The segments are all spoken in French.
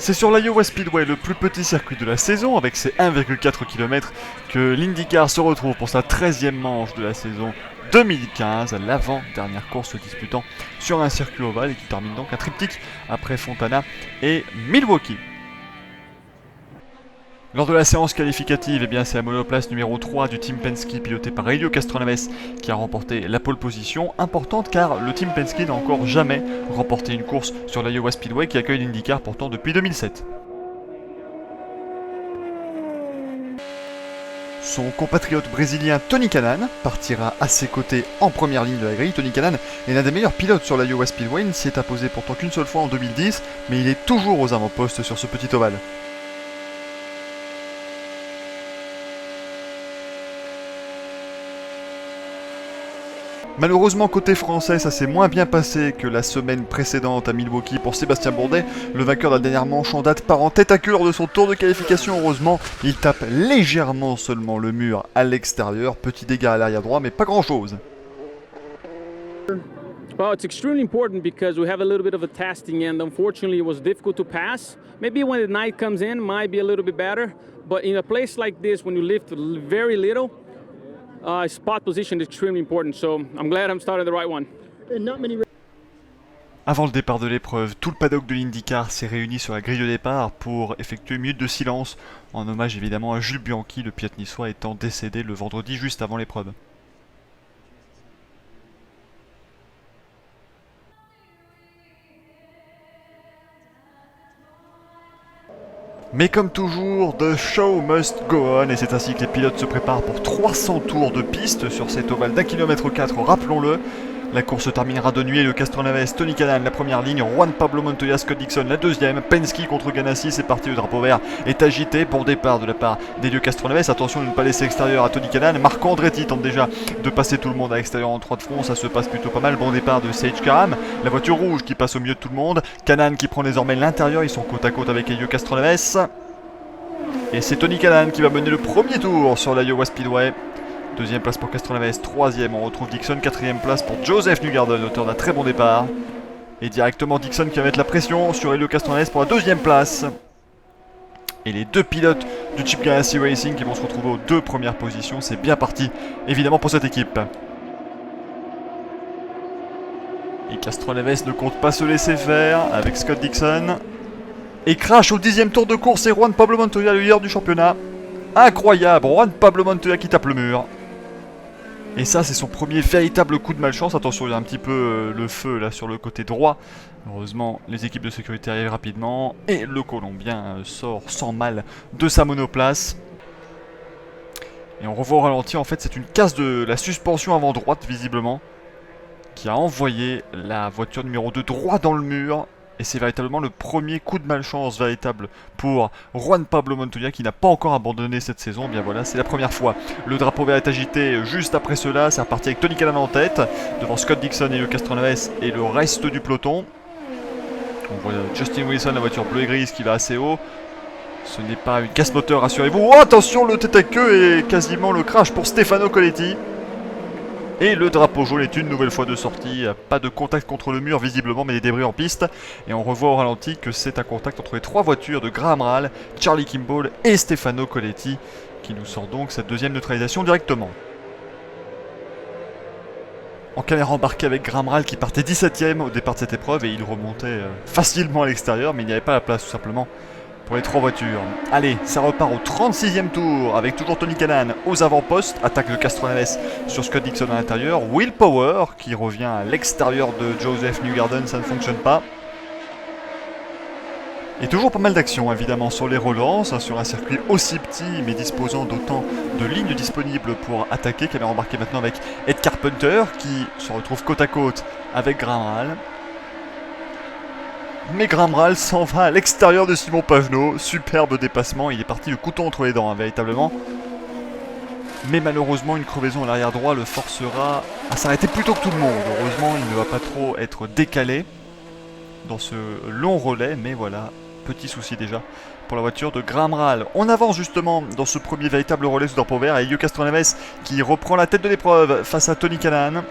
C'est sur l'Iowa Speedway, le plus petit circuit de la saison, avec ses 1,4 km, que l'IndyCar se retrouve pour sa 13e manche de la saison 2015, l'avant-dernière course se disputant sur un circuit ovale et qui termine donc un triptyque après Fontana et Milwaukee. Lors de la séance qualificative, c'est la monoplace numéro 3 du Team Penske piloté par Helio Castroneves qui a remporté la pole position, importante car le Team Penske n'a encore jamais remporté une course sur l'Iowa Speedway qui accueille l'IndyCar pourtant depuis 2007. Son compatriote brésilien Tony Kanaan partira à ses côtés en première ligne de la grille. Tony Kanaan est l'un des meilleurs pilotes sur l'Iowa Speedway, il ne s'y est imposé pourtant qu'une seule fois en 2010, mais il est toujours aux avant-postes sur ce petit ovale. Malheureusement côté français, ça s'est moins bien passé que la semaine précédente à Milwaukee pour Sébastien Bourdet. Le vainqueur de la dernière manche en date part en tête à queue lors de son tour de qualification. Heureusement, il tape légèrement seulement le mur à l'extérieur. Petit dégât à l'arrière droit, mais pas grand chose. Well, it's extremely important because we have a little bit of a testing and unfortunately it was difficult to pass. Maybe when the night comes in, might be a little bit better. But in a place like this, when you lift very little, spot position is extremely important, so I'm glad I'm starting the right one. Avant le départ de l'épreuve, tout le paddock de l'IndyCar s'est réuni sur la grille de départ pour effectuer une minute de silence, en hommage évidemment à Jules Bianchi, le pilote niçois étant décédé le vendredi juste avant l'épreuve. Mais comme toujours, the show must go on, et c'est ainsi que les pilotes se préparent pour 300 tours de piste sur cet ovale d'1,4 km, rappelons-le. La course se terminera de nuit, le Castroneves, Tony Kanaan la première ligne, Juan Pablo Montoya, Scott Dixon la deuxième, Penske contre Ganassi, c'est parti, le drapeau vert est agité, bon départ de la part d'Helio Castroneves, attention de ne pas laisser extérieur à Tony Kanaan, Marco Andretti tente déjà de passer tout le monde à l'extérieur en 3 de front, ça se passe plutôt pas mal, bon départ de Sage Karam, la voiture rouge qui passe au milieu de tout le monde, Kanaan qui prend désormais l'intérieur, ils sont côte à côte avec Helio Castroneves, et c'est Tony Kanaan qui va mener le premier tour sur l'Iowa Speedway. Deuxième place pour Castroneves, troisième on retrouve Dixon, quatrième place pour Joseph Newgarden, auteur d'un très bon départ. Et directement Dixon qui va mettre la pression sur Helio Castroneves pour la deuxième place. Et les deux pilotes du Chip Ganassi Racing qui vont se retrouver aux 2 premières positions, c'est bien parti évidemment pour cette équipe. Et Castroneves ne compte pas se laisser faire avec Scott Dixon. Et crash au 10e tour de course, et Juan Pablo Montoya, le leader du championnat. Incroyable, Juan Pablo Montoya qui tape le mur. Et ça c'est son premier véritable coup de malchance. Attention, il y a un petit peu le feu là sur le côté droit. Heureusement les équipes de sécurité arrivent rapidement. Et le Colombien sort sans mal de sa monoplace. Et on revoit au ralenti, en fait c'est une casse de la suspension avant droite visiblement, qui a envoyé la voiture numéro 2 droit dans le mur. Et c'est véritablement le premier coup de malchance véritable pour Juan Pablo Montoya qui n'a pas encore abandonné cette saison. Bien voilà, c'est la première fois. Le drapeau vert est agité juste après cela. C'est reparti avec Tony Kanaan en tête, devant Scott Dixon et le Castroneves et le reste du peloton. On voit Justin Wilson, la voiture bleue et grise qui va assez haut. Ce n'est pas une casse moteur, rassurez-vous. Oh, attention, le tête à queue et quasiment le crash pour Stefano Coletti. Et le drapeau jaune est une nouvelle fois de sortie, pas de contact contre le mur visiblement, mais des débris en piste. Et on revoit au ralenti que c'est un contact entre les 3 voitures de Graham Rahal, Charlie Kimball et Stefano Coletti, qui nous sort donc cette deuxième neutralisation directement. En caméra embarquée avec Graham Rahal qui partait 17ème au départ de cette épreuve et il remontait facilement à l'extérieur, mais il n'y avait pas la place tout simplement pour les 3 voitures. Allez, ça repart au 36e tour avec toujours Tony Kanaan aux avant-postes. Attaque de Castroneves sur Scott Dixon à l'intérieur. Will Power qui revient à l'extérieur de Joseph Newgarden, ça ne fonctionne pas. Et toujours pas mal d'action évidemment sur les relances, sur un circuit aussi petit mais disposant d'autant de lignes disponibles pour attaquer. Caméra embarquée maintenant avec Ed Carpenter qui se retrouve côte à côte avec Graham Rahal. Mais Graham Rahal s'en va à l'extérieur de Simon Pagenaud. Superbe dépassement, il est parti le couteau entre les dents, véritablement. Mais malheureusement, une crevaison à l'arrière droit le forcera à s'arrêter plus tôt que tout le monde. Heureusement, il ne va pas trop être décalé dans ce long relais. Mais voilà, petit souci déjà pour la voiture de Graham Rahal. On avance justement dans ce premier véritable relais sous drapeau vert. Et Helio Castroneves qui reprend la tête de l'épreuve face à Tony Kanaan.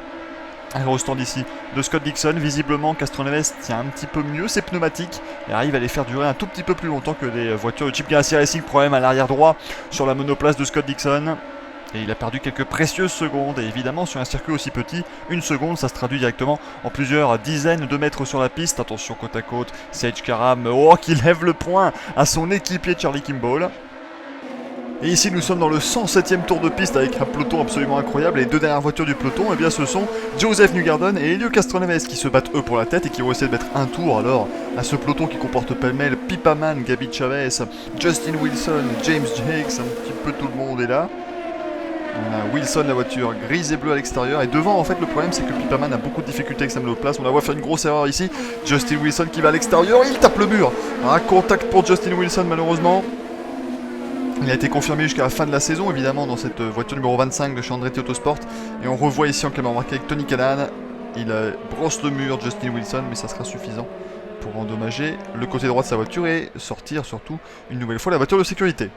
aérostand ici de Scott Dixon. Visiblement, Castroneves tient un petit peu mieux ses pneumatiques et arrive à les faire durer un tout petit peu plus longtemps que les voitures de Chip Ganassi Racing. Problème à l'arrière droit sur la monoplace de Scott Dixon. Et il a perdu quelques précieuses secondes. Et évidemment, sur un circuit aussi petit, une seconde, ça se traduit directement en plusieurs dizaines de mètres sur la piste. Attention côte à côte, Sage Karam, qui lève le poing à son équipier Charlie Kimball. Et ici nous sommes dans le 107e tour de piste avec un peloton absolument incroyable. Les deux dernières voitures du peloton, eh bien ce sont Joseph Newgarden et Helio Castroneves qui se battent eux pour la tête et qui vont essayer de mettre un tour alors à ce peloton qui comporte pêle-mêle Pipaman, Gabi Chavez, Justin Wilson, James Jakes, un petit peu tout le monde est là. On a Wilson, la voiture grise et bleue à l'extérieur. Et devant, en fait, le problème, c'est que Pipaman a beaucoup de difficultés avec sa monoplace. On la voit faire une grosse erreur ici. Justin Wilson qui va à l'extérieur. Il tape le mur. Un contact pour Justin Wilson, malheureusement. Il a été confirmé jusqu'à la fin de la saison, évidemment, dans cette voiture numéro 25 de chez Andretti Autosport. Et on revoit ici en caméra marquée avec Tony Kanaan. Il brosse le mur, Justin Wilson, mais ça sera suffisant pour endommager le côté droit de sa voiture et sortir surtout une nouvelle fois la voiture de sécurité.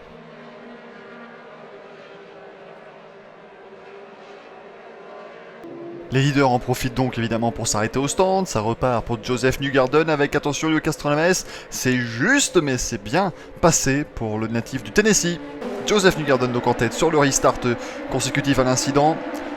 Les leaders en profitent donc évidemment pour s'arrêter au stand. Ça repart pour Joseph Newgarden avec, attention, Helio Castroneves. C'est juste, mais c'est bien passé pour le natif du Tennessee. Joseph Newgarden donc en tête sur le restart consécutif à l'incident.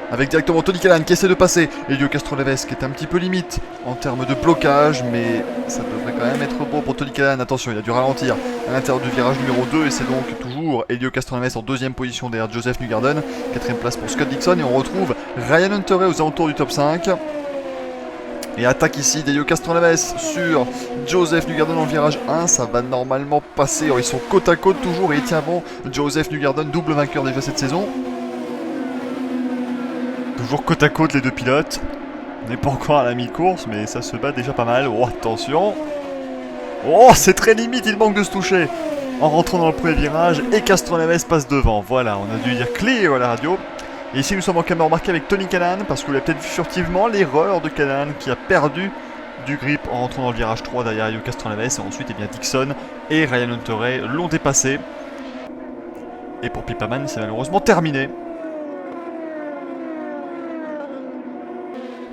Avec directement Tony Kanaan qui essaie de passer. Helio Castroneves qui est un petit peu limite en termes de blocage, mais ça devrait quand même être bon pour Tony Kanaan. Attention, il a dû ralentir à l'intérieur du virage numéro 2 et c'est donc toujours Helio Castroneves en deuxième position derrière Joseph Newgarden. Quatrième place pour Scott Dixon et on retrouve Ryan Hunter aux alentours du top 5. Et attaque ici d'Helio Castroneves sur Joseph Newgarden en virage 1. Ça va normalement passer. Alors, ils sont côte à côte toujours et il tient bon. Joseph Newgarden, double vainqueur déjà cette saison. Toujours côte à côte les deux pilotes. On n'est pas encore à la mi-course, mais ça se bat déjà pas mal. Oh, attention. Oh, c'est très limite, il manque de se toucher. En rentrant dans le premier virage, et Castroneves passe devant. Voilà, on a dû dire clear à la radio. Et ici, nous sommes en caméra marquée avec Tony Kanaan, parce que vous l'avez peut-être vu furtivement, l'erreur de Kanaan qui a perdu du grip en rentrant dans le virage 3 derrière Helio Castroneves. Et ensuite, eh bien, Dixon et Ryan Hunter l'ont dépassé. Et pour Pipaman, c'est malheureusement terminé.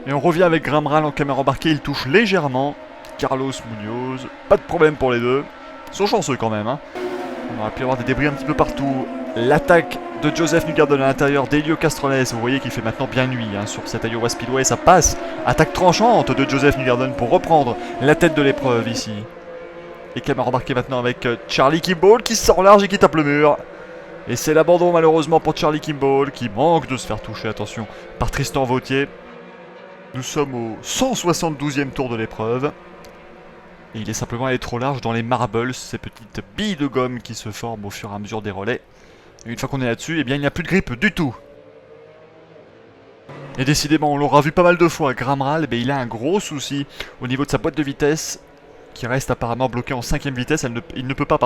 Et on revient avec Graham Rahal en caméra embarquée, il touche légèrement Carlos Munoz, pas de problème pour les deux. Ils sont chanceux quand même, hein. On aurait pu avoir des débris un petit peu partout. L'attaque de Joseph Newgarden à l'intérieur d'Helio Castroneves, vous voyez qu'il fait maintenant bien nuit hein, sur cette Iowa Speedway, ça passe. Attaque tranchante de Joseph Newgarden pour reprendre la tête de l'épreuve ici. Et caméra embarquée maintenant avec Charlie Kimball qui sort large et qui tape le mur. Et c'est l'abandon malheureusement pour Charlie Kimball qui manque de se faire toucher, attention, par Tristan Vautier. Nous sommes au 172e tour de l'épreuve. Et il est simplement allé trop large dans les marbles, ces petites billes de gomme qui se forment au fur et à mesure des relais. Et une fois qu'on est là-dessus, eh bien il n'y a plus de grippe du tout. Et décidément, on l'aura vu pas mal de fois, Graham Rahal, il a un gros souci au niveau de sa boîte de vitesse, qui reste apparemment bloquée en 5ème vitesse. Il ne peut pas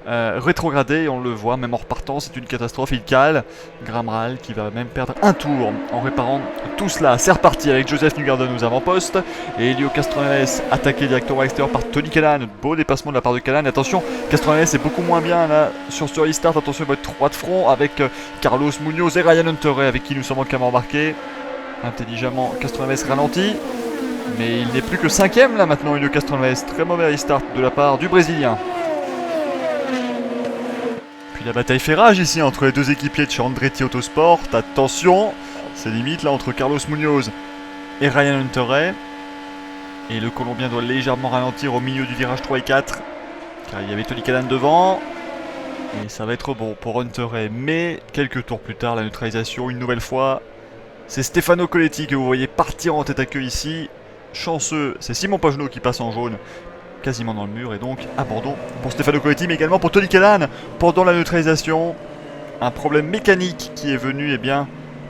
rétrograder, on le voit, même en repartant, c'est une catastrophe. Il cale, Graham Rahal qui va même perdre un tour en réparant tout cela. C'est reparti avec Joseph Newgarden aux avant-postes et Helio Castroneves attaqué directement à l'extérieur par Tony Kanaan. Beau dépassement de la part de Kanaan. Attention, Castroneves est beaucoup moins bien là sur ce restart. Attention, il va être 3 de front avec Carlos Munoz et Ryan Hunter avec qui nous sommes en caméra embarquée. Intelligemment, Castroneves ralentit. Mais il n'est plus que 5ème là maintenant, Helio Castroneves. Très mauvais restart de la part du Brésilien. Puis la bataille fait rage ici entre les deux équipiers de chez Andretti Autosport. Attention, c'est limite là entre Carlos Munoz et Ryan Hunter. Et le Colombien doit légèrement ralentir au milieu du virage 3 et 4. Car il y avait Tony Kanaan devant. Et ça va être bon pour Hunter. Mais quelques tours plus tard, la neutralisation une nouvelle fois. C'est Stefano Colletti que vous voyez partir en tête à queue ici. Chanceux, c'est Simon Pagenaud qui passe en jaune, quasiment dans le mur, et donc abandon pour Stefano Colletti, mais également pour Tony Kanaan pendant la neutralisation. Un problème mécanique qui est venu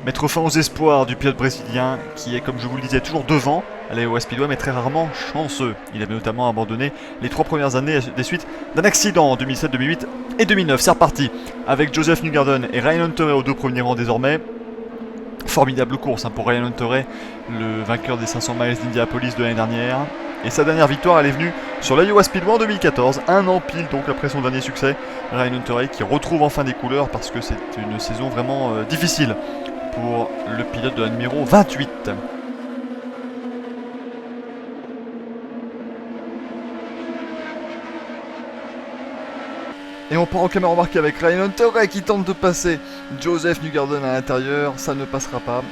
mettre fin aux espoirs du pilote brésilien, qui est, comme je vous le disais, toujours devant à l'Iowa Speedway, mais très rarement chanceux. Il avait notamment abandonné les 3 premières années des suites d'un accident en 2007, 2008 et 2009. C'est reparti avec Joseph Newgarden et Ryan Hunter aux 2 premiers rangs désormais. Formidable course pour Ryan Hunter, le vainqueur des 500 miles d'Indianapolis de l'année dernière. Et sa dernière victoire, elle est venue sur l'Iowa Speedway en 2014, un an pile donc après son dernier succès. Ryan Hunter qui retrouve enfin des couleurs parce que c'est une saison vraiment difficile pour le pilote de la numéro 28. Et on part en caméra embarquée avec Ryan Hunter qui tente de passer Joseph Newgarden à l'intérieur. Ça ne passera pas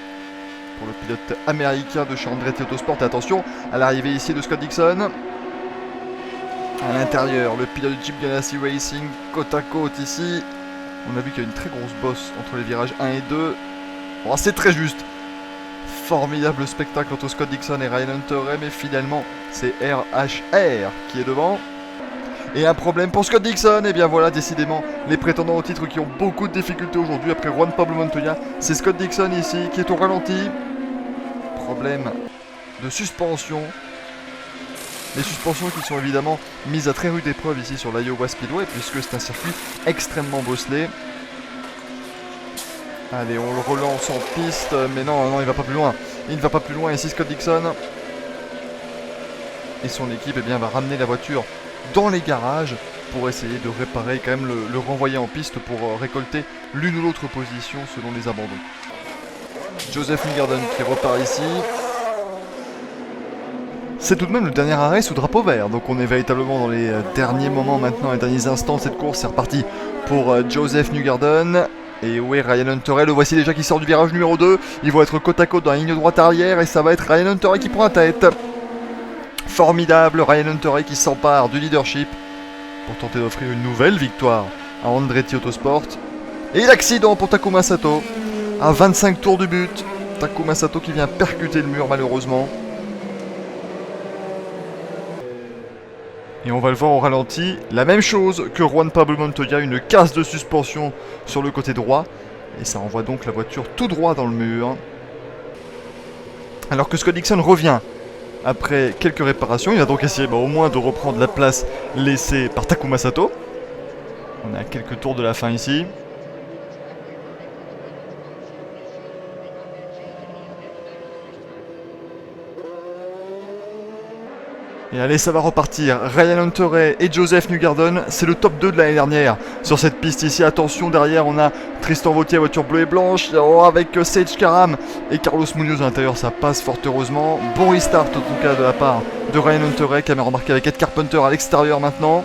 pour le pilote américain de chez Andretti Autosport. Et attention à l'arrivée ici de Scott Dixon. À l'intérieur, le pilote de Chip Ganassi Racing, côte à côte ici. On a vu qu'il y a une très grosse bosse entre les virages 1 et 2. Oh, c'est très juste. Formidable spectacle entre Scott Dixon et Ryan Hunter, mais finalement c'est RHR qui est devant. Et un problème pour Scott Dixon, et bien voilà décidément les prétendants au titre qui ont beaucoup de difficultés aujourd'hui après Juan Pablo Montoya. C'est Scott Dixon ici qui est au ralenti. Problème de suspension. Les suspensions qui sont évidemment mises à très rude épreuve ici sur l'Iowa Speedway puisque c'est un circuit extrêmement bosselé. Allez, on le relance en piste, mais non, il va pas plus loin. Il ne va pas plus loin ici Scott Dixon. Et son équipe va ramener la voiture dans les garages pour essayer de réparer, quand même le renvoyer en piste pour récolter l'une ou l'autre position selon les abandons. Joseph Newgarden qui repart ici. C'est tout de même le dernier arrêt sous drapeau vert, donc on est véritablement dans les derniers moments maintenant, les derniers instants de cette course. C'est reparti pour Joseph Newgarden. Et où est Ryan Hunter? Le voici déjà qui sort du virage numéro 2. Ils vont être côte à côte dans la ligne droite arrière et ça va être Ryan Hunter qui prend la tête. Formidable, Ryan Hunter qui s'empare du leadership pour tenter d'offrir une nouvelle victoire à Andretti Autosport. Et l'accident pour Takuma Sato à 25 tours du but. Takuma Sato qui vient percuter le mur malheureusement. Et on va le voir au ralenti, la même chose que Juan Pablo Montoya, une casse de suspension sur le côté droit. Et ça envoie donc la voiture tout droit dans le mur. Alors que Scott Dixon revient après quelques réparations. Il va donc essayer au moins de reprendre la place laissée par Takuma Sato. On est à quelques tours de la fin ici. Et allez, ça va repartir. Ryan Hunter et Joseph Newgarden, c'est le top 2 de l'année dernière sur cette piste ici. Attention, derrière on a Tristan Vautier, voiture bleue et blanche, avec Sage Karam et Carlos Munoz à l'intérieur. Ça passe fort heureusement. Bon restart en tout cas de la part de Ryan Hunter, caméra embarquée avec Ed Carpenter à l'extérieur maintenant.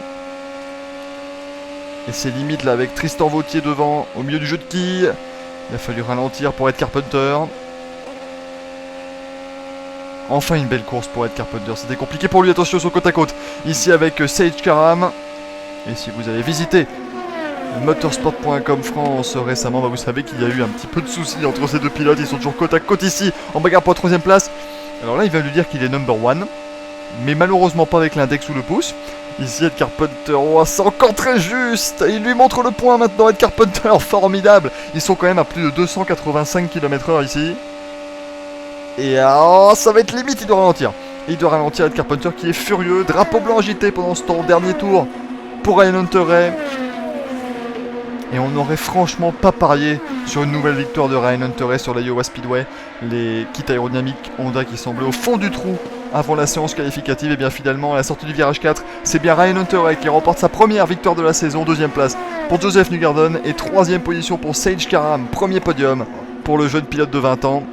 Et c'est limite là avec Tristan Vautier devant, au milieu du jeu de quilles. Il a fallu ralentir pour Ed Carpenter. Enfin une belle course pour Ed Carpenter, c'était compliqué pour lui, attention sur côte à côte, ici avec Sage Karam. Et si vous avez visité motorsport.com France récemment, vous savez qu'il y a eu un petit peu de soucis entre ces deux pilotes, ils sont toujours côte à côte ici, en bagarre pour la 3ème place. Alors là il vient de lui dire qu'il est number 1, mais malheureusement pas avec l'index sous le pouce. Ici Ed Carpenter, oh, c'est encore très juste, il lui montre le point maintenant Ed Carpenter, formidable. Ils sont quand même à plus de 285 km/h ici. Et ça va être limite, il doit ralentir. Il doit ralentir Ed Carpenter qui est furieux. Drapeau blanc agité pendant ce temps. Dernier tour pour Ryan Hunter. Et on n'aurait franchement pas parié sur une nouvelle victoire de Ryan Hunter sur l'Iowa Speedway. Les kits aérodynamiques Honda qui semblaient au fond du trou avant la séance qualificative. Et bien finalement à la sortie du virage 4, c'est bien Ryan Hunter qui remporte sa première victoire de la saison. 2ème place pour Joseph Newgarden et 3ème position pour Sage Karam. Premier podium pour le jeune pilote de 20 ans.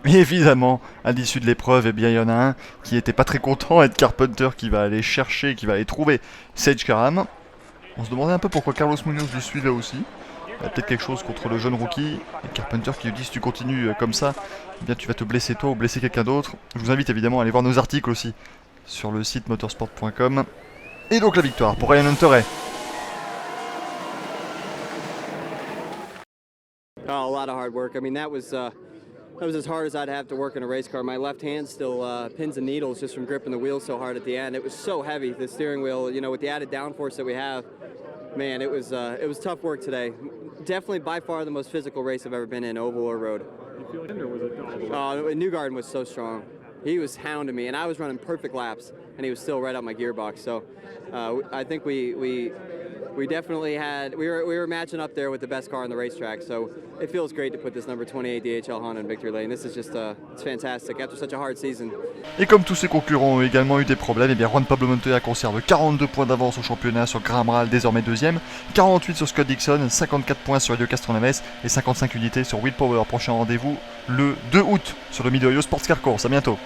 Et évidemment, à l'issue de l'épreuve, il y en a un qui n'était pas très content, Ed Carpenter qui va aller chercher, qui va aller trouver Sage Karam. On se demandait un peu pourquoi Carlos Munoz le suivait aussi. Il y a peut-être quelque chose contre le jeune rookie. Et Carpenter qui lui dit si tu continues comme ça, eh bien tu vas te blesser toi ou blesser quelqu'un d'autre. Je vous invite évidemment à aller voir nos articles aussi sur le site motorsport.com. Et donc la victoire pour Ryan Hunter. Oh, a lot of hard work. I mean, that was as hard as I'd have to work in a race car. My left hand still pins and needles just from gripping the wheel so hard at the end. It was so heavy, the steering wheel, you know, with the added downforce that we have. Man, it was tough work today. Definitely by far the most physical race I've ever been in, oval or road. Newgarden was so strong. He was hounding me, and I was running perfect laps, and he was still right up my gearbox. So I think we definitely we were matching up there with the best car on the racetrack. So it feels great to put this number 28 DHL Honda in victory lane. This is just it's fantastic after such a hard season. Et comme tous ses concurrents ont également eu des problèmes, et bien Juan Pablo Montoya conserve 42 points d'avance au championnat sur Graham Rahal, désormais 2ème, 48 sur Scott Dixon, 54 points sur Helio Castroneves et 55 unités sur Will Power. Prochain rendez-vous le 2 août sur le Mid-Ohio Sports Car Course. À bientôt.